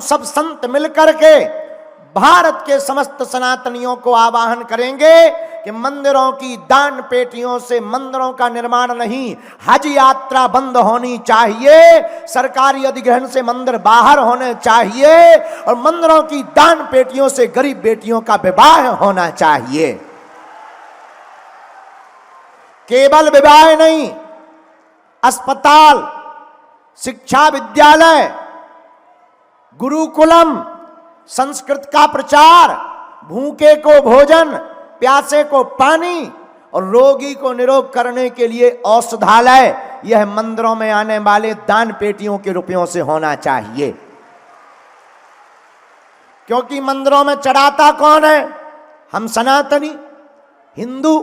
सब संत मिलकर के भारत के समस्त सनातनियों को आवाहन करेंगे कि मंदिरों की दान पेटियों से मंदिरों का निर्माण नहीं, हज यात्रा बंद होनी चाहिए, सरकारी अधिग्रहण से मंदिर बाहर होने चाहिए और मंदिरों की दान पेटियों से गरीब बेटियों का विवाह होना चाहिए। केवल विवाह नहीं, अस्पताल, शिक्षा विद्यालय, गुरुकुलम, संस्कृत का प्रचार, भूखे को भोजन, प्यासे को पानी और रोगी को निरोग करने के लिए औषधालय, यह मंदिरों में आने वाले दान पेटियों के रुपयों से होना चाहिए। क्योंकि मंदिरों में चढ़ाता कौन है? हम सनातनी हिंदू,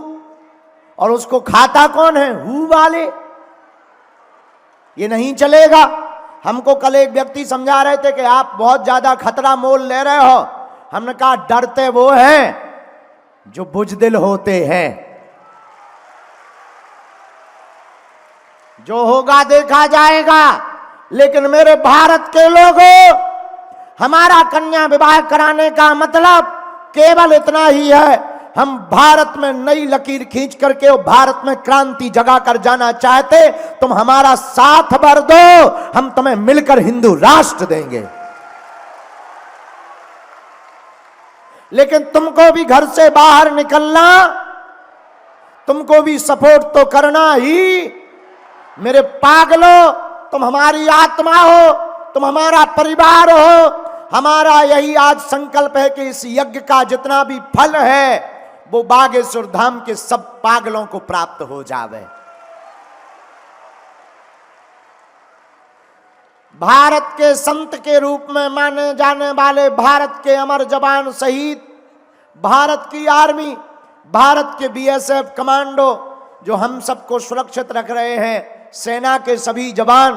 और उसको खाता कौन है? हू वाले। ये नहीं चलेगा। हमको कल एक व्यक्ति समझा रहे थे कि आप बहुत ज्यादा खतरा मोल ले रहे हो। हमने कहा डरते वो हैं जो बुजदिल होते हैं। जो होगा देखा जाएगा। लेकिन मेरे भारत के लोगों, हमारा कन्या विवाह कराने का मतलब केवल इतना ही है, हम भारत में नई लकीर खींच करके और भारत में क्रांति जगा कर जाना चाहते, तुम हमारा साथ भर दो, हम तुम्हें मिलकर हिंदू राष्ट्र देंगे। लेकिन तुमको भी घर से बाहर निकलना, तुमको भी सपोर्ट तो करना ही। मेरे पागलों, तुम हमारी आत्मा हो, तुम हमारा परिवार हो। हमारा यही आज संकल्प है कि इस यज्ञ का जितना भी फल है वो बागेश्वर धाम के सब पागलों को प्राप्त हो जावे। भारत के संत के रूप में माने जाने वाले भारत के अमर जवान शहीद, भारत की आर्मी, भारत के बीएसएफ कमांडो जो हम सबको सुरक्षित रख रहे हैं, सेना के सभी जवान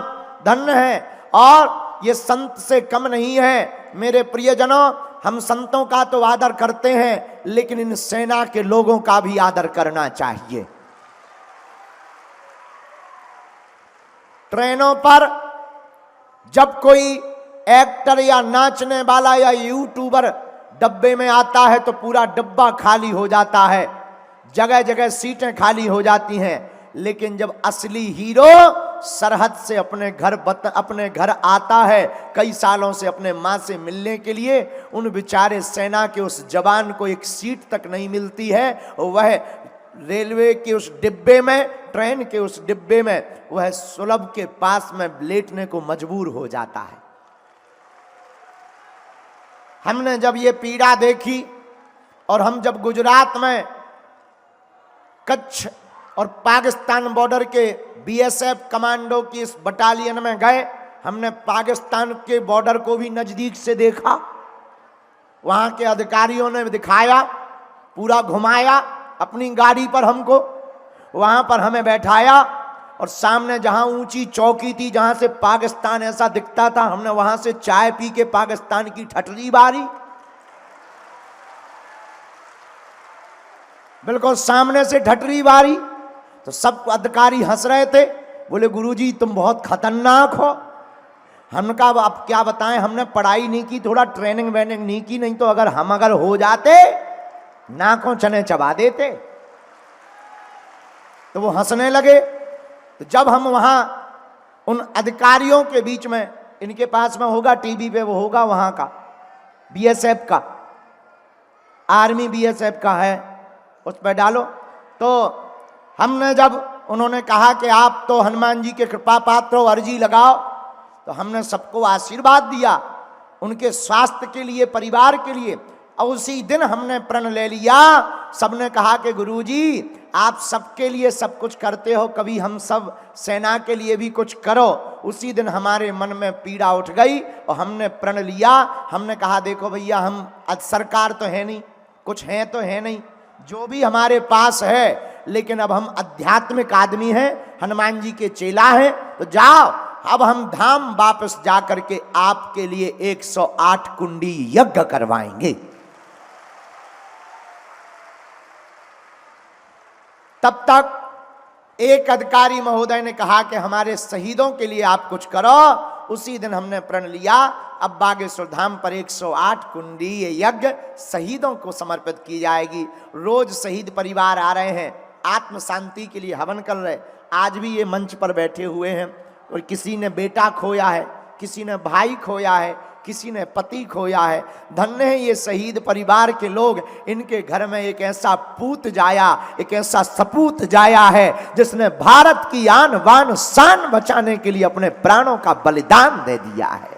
धन्य हैं और ये संत से कम नहीं है। मेरे प्रियजनों, हम संतों का तो आदर करते हैं, लेकिन इन सेना के लोगों का भी आदर करना चाहिए। ट्रेनों पर जब कोई एक्टर या नाचने वाला या यूट्यूबर डब्बे में आता है तो पूरा डब्बा खाली हो जाता है, जगह जगह सीटें खाली हो जाती हैं। लेकिन जब असली हीरो सरहद से अपने घर आता है, कई सालों से अपने माँ से मिलने के लिए, उन बेचारे सेना के उस जवान को एक सीट तक नहीं मिलती है, वह रेलवे के उस डिब्बे में, ट्रेन के उस डिब्बे में वह सुलभ के पास में लेटने को मजबूर हो जाता है। हमने जब ये पीड़ा देखी और हम जब गुजरात में कच्छ और पाकिस्तान बॉर्डर के बीएसएफ कमांडो की इस बटालियन में गए, हमने पाकिस्तान के बॉर्डर को भी नजदीक से देखा। वहां के अधिकारियों ने दिखाया, पूरा घुमाया अपनी गाड़ी पर हमको, वहां पर हमें बैठाया और सामने जहां ऊंची चौकी थी, जहां से पाकिस्तान ऐसा दिखता था, हमने वहां से चाय पी के पाकिस्तान की ठटरी बारी, बिल्कुल सामने से ठटरी बारी। तो सब अधिकारी हंस रहे थे, बोले गुरुजी तुम बहुत खतरनाक हो। हमने कहा अब क्या बताएं, हमने पढ़ाई नहीं की, थोड़ा ट्रेनिंग वेनिंग नहीं की, नहीं तो अगर हो जाते नाकों चने चबा देते। तो वो हंसने लगे। तो जब हम वहां उन अधिकारियों के बीच में, इनके पास में होगा टीवी पे, वो होगा वहां का बीएसएफ का, आर्मी बीएसएफ का है, उस पर डालो। तो हमने जब उन्होंने कहा कि आप तो हनुमान जी के कृपा पात्र हो, अर्जी लगाओ, तो हमने सबको आशीर्वाद दिया उनके स्वास्थ्य के लिए, परिवार के लिए। और उसी दिन हमने प्रण ले लिया, सबने कहा कि गुरुजी आप सबके लिए सब कुछ करते हो, कभी हम सब सेना के लिए भी कुछ करो। उसी दिन हमारे मन में पीड़ा उठ गई और हमने प्रण लिया। हमने कहा देखो भैया, हम सरकार तो है नहीं, कुछ है तो है नहीं, जो भी हमारे पास है, लेकिन अब हम आध्यात्मिक आदमी हैं, हनुमान जी के चेला हैं, तो जाओ अब हम धाम वापस जाकर के आपके लिए 108 कुंडी यज्ञ करवाएंगे। तब तक एक अधिकारी महोदय ने कहा कि हमारे शहीदों के लिए आप कुछ करो। उसी दिन हमने प्रण लिया, अब बागेश्वर धाम पर 108 कुंडीय यज्ञ शहीदों को समर्पित की जाएगी। रोज शहीद परिवार आ रहे हैं, आत्म शांति के लिए हवन कर रहे। आज भी ये मंच पर बैठे हुए हैं और किसी ने बेटा खोया है, किसी ने भाई खोया है, किसी ने पति खोया है। धन्य है ये शहीद परिवार के लोग, इनके घर में एक ऐसा पूत जाया, एक ऐसा सपूत जाया है जिसने भारत की आन बान शान बचाने के लिए अपने प्राणों का बलिदान दे दिया है।